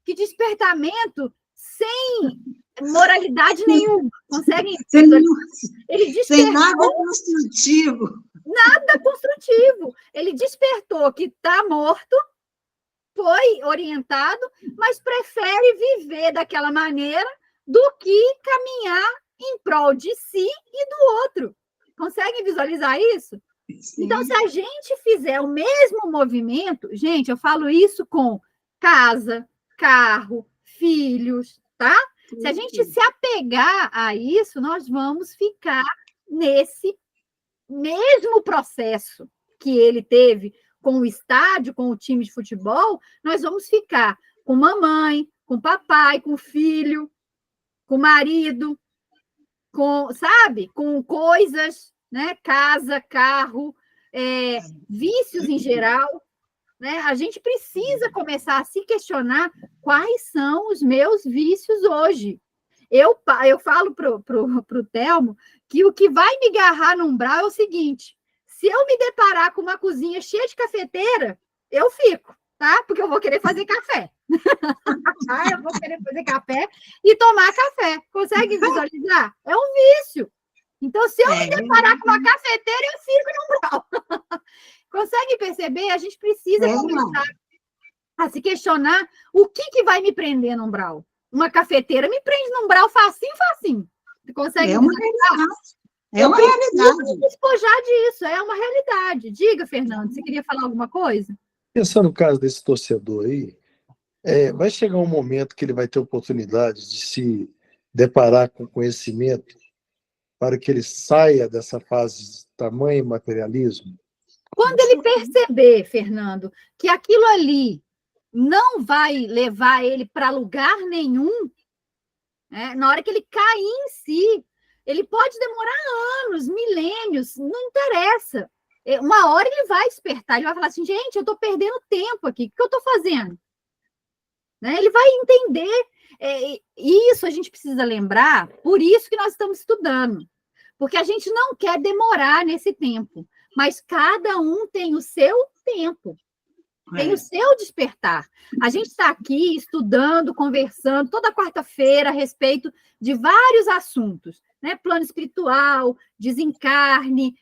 que despertamento sem moralidade nenhuma. Conseguem? Ele despertou, sem nada construtivo. Nada construtivo. Ele despertou que está morto, foi orientado, mas prefere viver daquela maneira do que caminhar em prol de si e do outro. Conseguem visualizar isso? Sim. Então, se a gente fizer o mesmo movimento, gente, eu falo isso com casa, carro, filhos, tá? Sim. Se a gente se apegar a isso, nós vamos ficar nesse mesmo processo que ele teve com o estádio, com o time de futebol, nós vamos ficar com mamãe, com papai, com filho, com marido, com coisas, né? Casa, carro, vícios em geral, né? A gente precisa começar a se questionar quais são os meus vícios hoje. Eu falo para o Telmo que o que vai me agarrar no umbral é o seguinte: se eu me deparar com uma cozinha cheia de cafeteira, eu fico, tá? Porque eu vou querer fazer café. Eu vou querer fazer café e tomar café. Consegue visualizar? É um vício. Então, se eu me deparar com uma cafeteira, eu fico no umbral. Consegue perceber? A gente precisa começar a se questionar o que vai me prender no umbral. Uma cafeteira me prende no umbral facinho. Você consegue visualizar? É uma realidade. Despojar disso, é uma realidade. Diga, Fernando, você queria falar alguma coisa? Pensando no caso desse torcedor aí, vai chegar um momento que ele vai ter oportunidade de se deparar com conhecimento para que ele saia dessa fase de tamanho materialismo? Quando ele perceber, Fernando, que aquilo ali não vai levar ele para lugar nenhum, né? Na hora que ele cair em si, ele pode demorar anos, milênios, não interessa. Uma hora ele vai despertar, ele vai falar assim, gente, eu estou perdendo tempo aqui, o que eu estou fazendo? Né? Ele vai entender. Isso a gente precisa lembrar, por isso que nós estamos estudando. Porque a gente não quer demorar nesse tempo, mas cada um tem o seu tempo, tem o seu despertar. A gente está aqui estudando, conversando toda quarta-feira a respeito de vários assuntos, né? Plano espiritual, desencarne,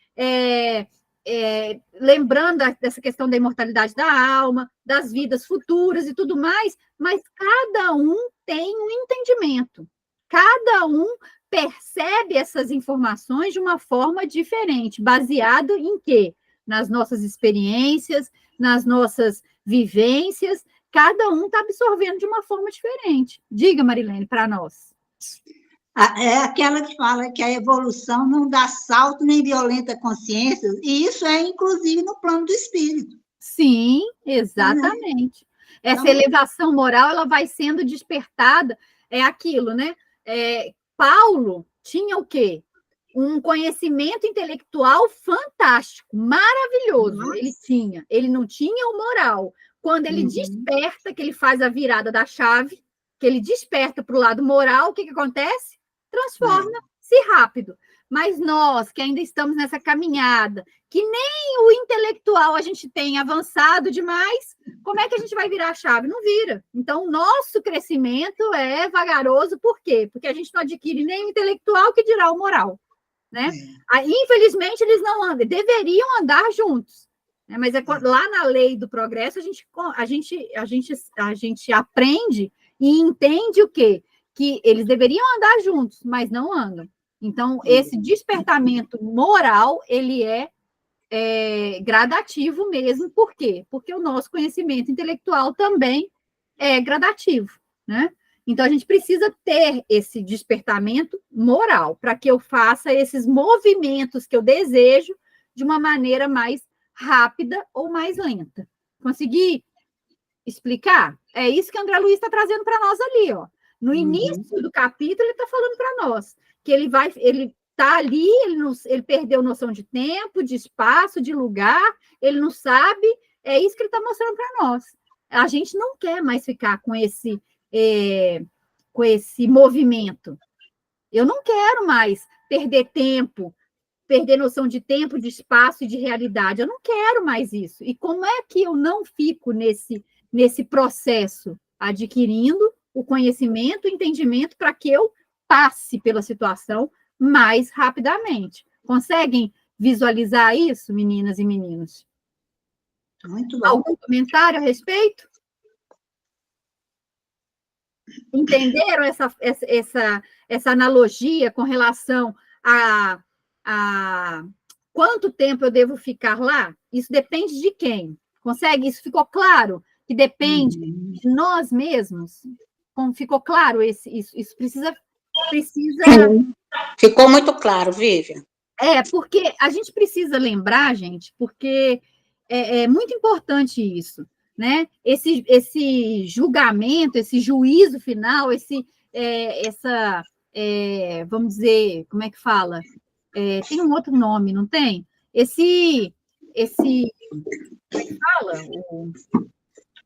lembrando dessa questão da imortalidade da alma, das vidas futuras e tudo mais, mas cada um tem um entendimento, cada um percebe essas informações de uma forma diferente, baseado em quê? Nas nossas experiências, nas nossas vivências, cada um está absorvendo de uma forma diferente. Diga, Marilene, para nós. É aquela que fala que a evolução não dá salto nem violenta consciência, e isso é, inclusive, no plano do espírito. Sim, exatamente. Essa elevação moral, ela vai sendo despertada, é aquilo, né? Paulo tinha o quê? Um conhecimento intelectual fantástico, maravilhoso. Nossa. Ele não tinha o moral. Quando ele desperta, que ele faz a virada da chave, que ele desperta para o lado moral, o que acontece? Transforma-se rápido. Mas nós, que ainda estamos nessa caminhada, que nem o intelectual a gente tem avançado demais, como é que a gente vai virar a chave? Não vira. Então, o nosso crescimento é vagaroso, por quê? Porque a gente não adquire nem o intelectual, que dirá o moral. Né? Infelizmente, eles não andam, deveriam andar juntos. Né? Mas lá na lei do progresso, a gente aprende e entende o quê? Que eles deveriam andar juntos, mas não andam. Então, esse despertamento moral, ele é gradativo mesmo. Por quê? Porque o nosso conhecimento intelectual também é gradativo, né? Então, a gente precisa ter esse despertamento moral para que eu faça esses movimentos que eu desejo de uma maneira mais rápida ou mais lenta. Consegui explicar? É isso que o André Luiz está trazendo para nós ali, ó. No início do capítulo, ele está falando para nós que ele está ali, ele perdeu noção de tempo, de espaço, de lugar, ele não sabe, é isso que ele está mostrando para nós. A gente não quer mais ficar com esse movimento. Eu não quero mais perder tempo, perder noção de tempo, de espaço e de realidade. Eu não quero mais isso. E como é que eu não fico nesse processo, adquirindo o conhecimento, o entendimento, para que eu passe pela situação mais rapidamente? Conseguem visualizar isso, meninas e meninos? Muito bom. Algum comentário a respeito? Entenderam essa analogia com relação a quanto tempo eu devo ficar lá? Isso depende de quem? Consegue? Isso ficou claro? Que depende de nós mesmos? Como ficou claro? Isso precisa... Ficou muito claro, Vivian. Porque a gente precisa lembrar, gente, porque é muito importante isso, né? Esse julgamento, esse juízo final, vamos dizer, como é que fala? Tem um outro nome, não tem? fala,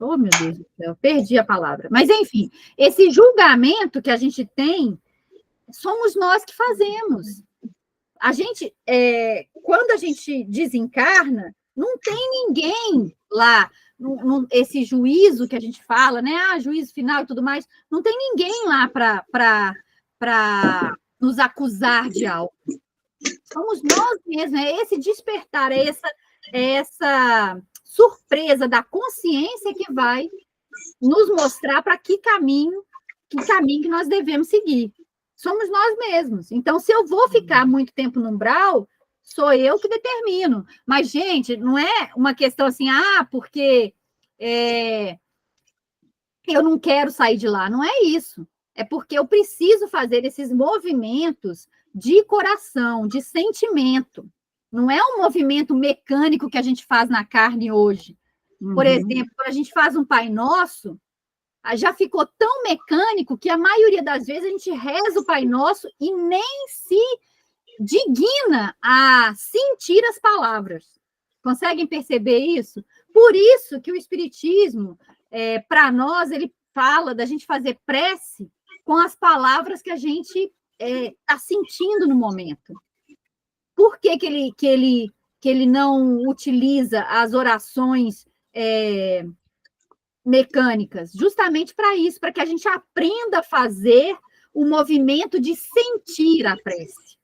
oh, meu Deus do céu, perdi a palavra. Mas, enfim, esse julgamento que a gente tem, somos nós que fazemos. A gente, quando a gente desencarna, não tem ninguém lá, esse juízo que a gente fala, né? Juízo final e tudo mais, não tem ninguém lá para nos acusar de algo. Somos nós mesmos, é esse despertar, é essa surpresa da consciência que vai nos mostrar para que caminho que nós devemos seguir. Somos nós mesmos. Então, se eu vou ficar muito tempo no umbral, sou eu que determino. Mas, gente, não é uma questão assim, porque eu não quero sair de lá. Não é isso. É porque eu preciso fazer esses movimentos de coração, de sentimento. Não é um movimento mecânico que a gente faz na carne hoje. Por exemplo, quando a gente faz um Pai Nosso, já ficou tão mecânico que a maioria das vezes a gente reza o Pai Nosso e nem se digna a sentir as palavras. Conseguem perceber isso? Por isso que o Espiritismo, para nós, ele fala da gente fazer prece com as palavras que a gente está sentindo no momento. Por que ele não utiliza as orações mecânicas? Justamente para isso, para que a gente aprenda a fazer o movimento de sentir a prece.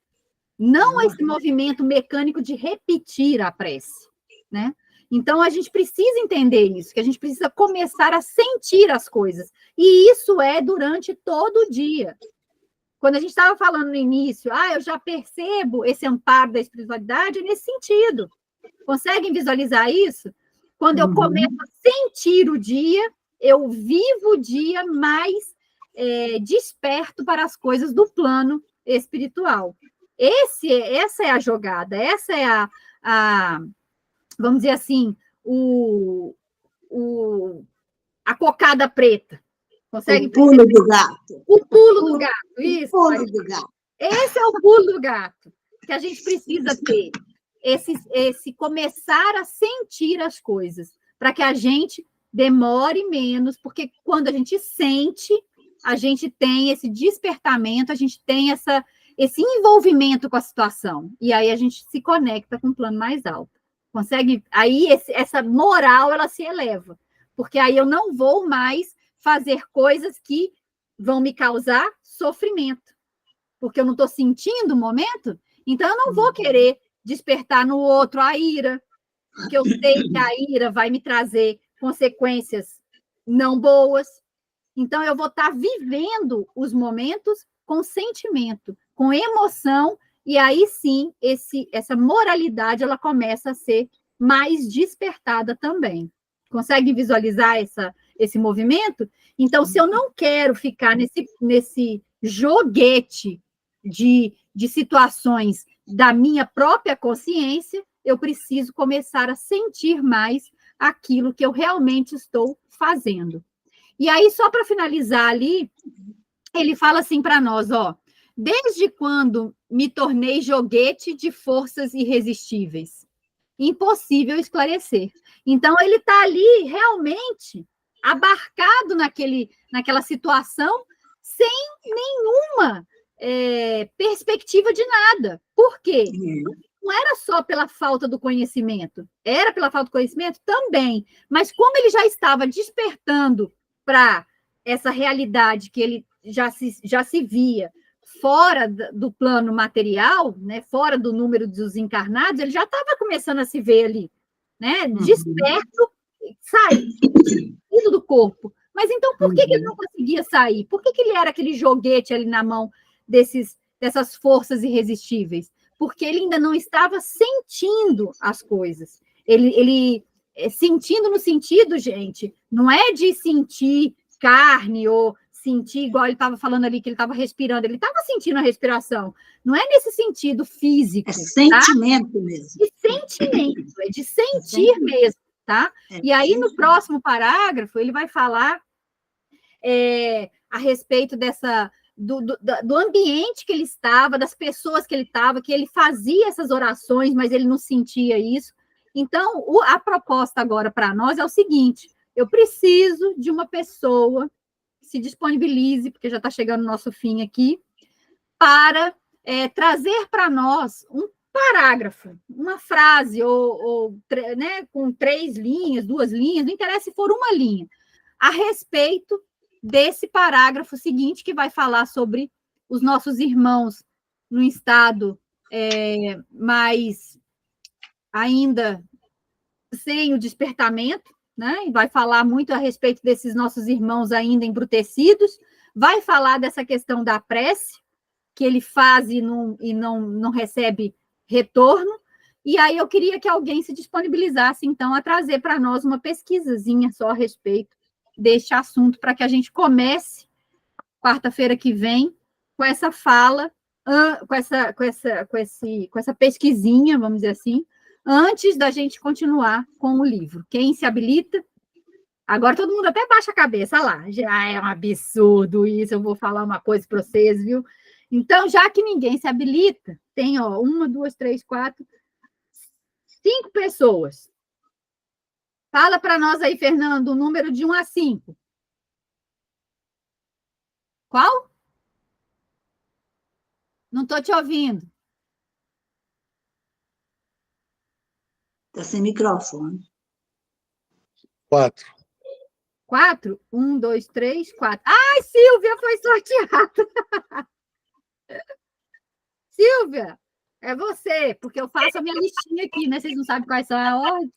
Não esse movimento mecânico de repetir a prece, né? Então, a gente precisa entender isso, que a gente precisa começar a sentir as coisas. E isso é durante todo o dia. Quando a gente estava falando no início, eu já percebo esse amparo da espiritualidade, é nesse sentido. Conseguem visualizar isso? Quando eu começo a sentir o dia, eu vivo o dia mais desperto para as coisas do plano espiritual. Essa é a jogada, essa é vamos dizer assim, a cocada preta. Consegue? O pulo do gato. O pulo do gato, isso. O pulo do gato. Esse é o pulo do gato que a gente precisa ter. Esse começar a sentir as coisas, para que a gente demore menos, porque quando a gente sente, a gente tem esse despertamento, a gente tem esse envolvimento com a situação, e aí a gente se conecta com um plano mais alto. Consegue? Aí essa moral, ela se eleva, porque aí eu não vou mais fazer coisas que vão me causar sofrimento, porque eu não estou sentindo o momento, então eu não vou querer despertar no outro a ira, porque eu sei que a ira vai me trazer consequências não boas. Então, eu vou estar vivendo os momentos com sentimento, com emoção, e aí sim, essa moralidade ela começa a ser mais despertada também. Consegue visualizar esse movimento? Então, se eu não quero ficar nesse joguete de situações da minha própria consciência, eu preciso começar a sentir mais aquilo que eu realmente estou fazendo. E aí, só para finalizar ali, ele fala assim para nós, desde quando me tornei joguete de forças irresistíveis? Impossível esclarecer. Então, ele está ali realmente abarcado naquela situação sem nenhuma perspectiva de nada. Por quê? Não era só pela falta do conhecimento, era pela falta do conhecimento também, mas como ele já estava despertando para essa realidade que ele já se via fora do plano material, né, fora do número dos encarnados, ele já estava começando a se ver ali, né, desperto, saindo do corpo. Mas então, por que ele não conseguia sair? Por que ele era aquele joguete ali na mão dessas forças irresistíveis? Porque ele ainda não estava sentindo as coisas. Ele sentindo no sentido, gente, não é de sentir carne ou sentir, igual ele estava falando ali, que ele estava respirando, ele estava sentindo a respiração. Não é nesse sentido físico. É sentimento mesmo. De sentimento, é de sentir mesmo, tá? E aí, no próximo parágrafo, ele vai falar a respeito do ambiente que ele estava, das pessoas que ele estava, que ele fazia essas orações, mas ele não sentia isso. Então, a proposta agora para nós é o seguinte: eu preciso de uma pessoa que se disponibilize, porque já está chegando o nosso fim aqui, para trazer para nós um parágrafo, uma frase, né, com 3 linhas, 2 linhas, não interessa se for uma linha, a respeito desse parágrafo seguinte, que vai falar sobre os nossos irmãos no estado mais ainda sem o despertamento, né? E vai falar muito a respeito desses nossos irmãos ainda embrutecidos, vai falar dessa questão da prece, que ele faz e não recebe retorno, e aí eu queria que alguém se disponibilizasse, então, a trazer para nós uma pesquisazinha só a respeito deste assunto, para que a gente comece, quarta-feira que vem, com essa fala, com essa pesquisinha, vamos dizer assim, antes da gente continuar com o livro. Quem se habilita? Agora todo mundo até baixa a cabeça, olha lá, já é um absurdo isso, eu vou falar uma coisa para vocês, viu? Então, já que ninguém se habilita, tem 1, 2, 3, 4, 5 pessoas. Fala para nós aí, Fernando, o número de 1 a 5. Qual? Não estou te ouvindo. Está sem microfone. 4. 4? 1, 2, 3, 4. Ai, Silvia foi sorteada. Silvia, é você, porque eu faço a minha listinha aqui, né? Vocês não sabem quais são a ordem.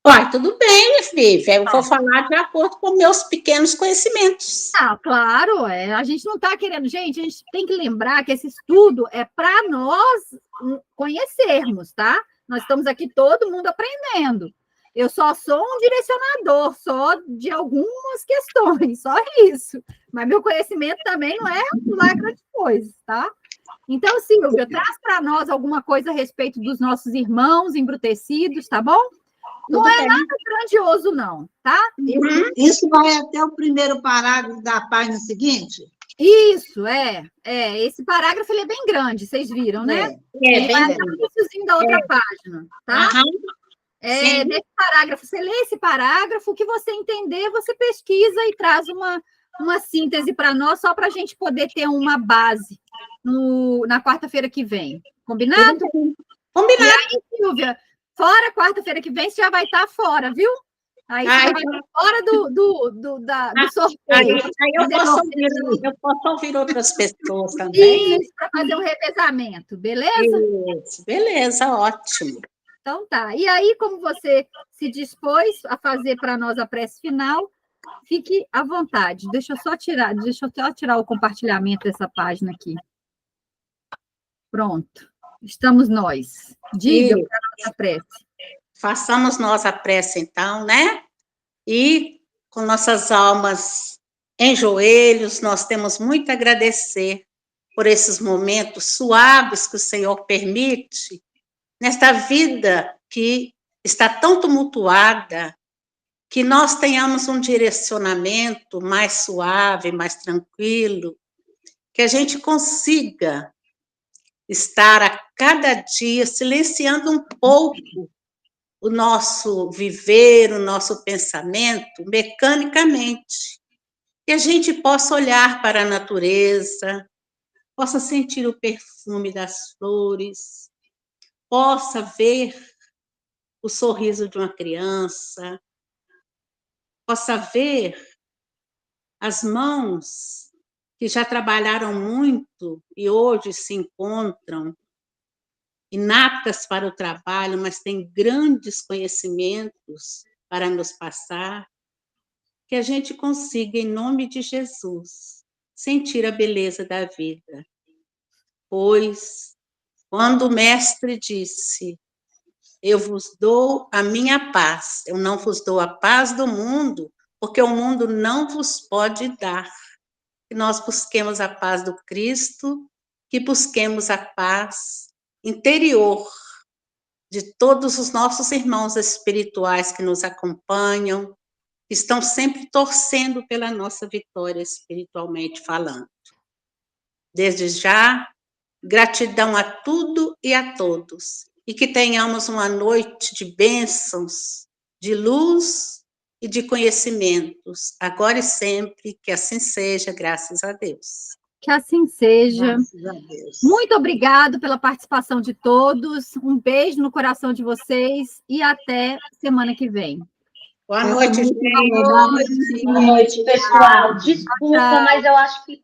Olha, tudo bem, minha filha. Eu vou falar de acordo com meus pequenos conhecimentos. Ah, claro, a gente não está querendo. Gente, a gente tem que lembrar que esse estudo é para nós conhecermos, tá? Nós estamos aqui todo mundo aprendendo. Eu só sou um direcionador, só de algumas questões, só isso. Mas meu conhecimento também não é lá grande coisa, tá? Então, Silvia, traz para nós alguma coisa a respeito dos nossos irmãos embrutecidos, tá bom? Não é nada grandioso, não, tá? Isso vai até o primeiro parágrafo da página seguinte? Isso, esse parágrafo ele é bem grande, vocês viram, né? Ele vai até o iníciozinho da outra página, tá? Nesse parágrafo, você lê esse parágrafo, o que você entender, você pesquisa e traz uma síntese para nós, só para a gente poder ter uma base na quarta-feira que vem. Combinado? Combinado. E aí, Silvia, fora quarta-feira que vem, você já vai estar fora, viu? Aí você já vai estar fora do sorteio. Aí eu posso ouvir outras pessoas também. Isso, para fazer um revezamento, beleza? Isso, beleza, ótimo. Então tá. E aí, como você se dispôs a fazer para nós a prece final, fique à vontade. Deixa eu só tirar o compartilhamento dessa página aqui. Pronto. Estamos nós. Diga para a nossa prece. Façamos nós a prece, então, né? E com nossas almas em joelhos, nós temos muito a agradecer por esses momentos suaves que o Senhor permite nesta vida que está tão tumultuada, que nós tenhamos um direcionamento mais suave, mais tranquilo, que a gente consiga estar a cada dia silenciando um pouco o nosso viver, o nosso pensamento, mecanicamente. Que a gente possa olhar para a natureza, possa sentir o perfume das flores, possa ver o sorriso de uma criança, possa ver as mãos que já trabalharam muito e hoje se encontram inatas para o trabalho, mas têm grandes conhecimentos para nos passar, que a gente consiga, em nome de Jesus, sentir a beleza da vida. Pois, quando o Mestre disse, eu vos dou a minha paz, eu não vos dou a paz do mundo, porque o mundo não vos pode dar. Que nós busquemos a paz do Cristo, que busquemos a paz interior de todos os nossos irmãos espirituais que nos acompanham, que estão sempre torcendo pela nossa vitória espiritualmente falando. Desde já, gratidão a tudo e a todos. e que tenhamos uma noite de bênçãos, de luz e de conhecimentos, agora e sempre, que assim seja, graças a Deus. Que assim seja. Graças a Deus. Muito obrigado pela participação de todos. Um beijo no coração de vocês e até semana que vem. Boa noite, gente. Boa noite, pessoal. Desculpa, mas eu acho que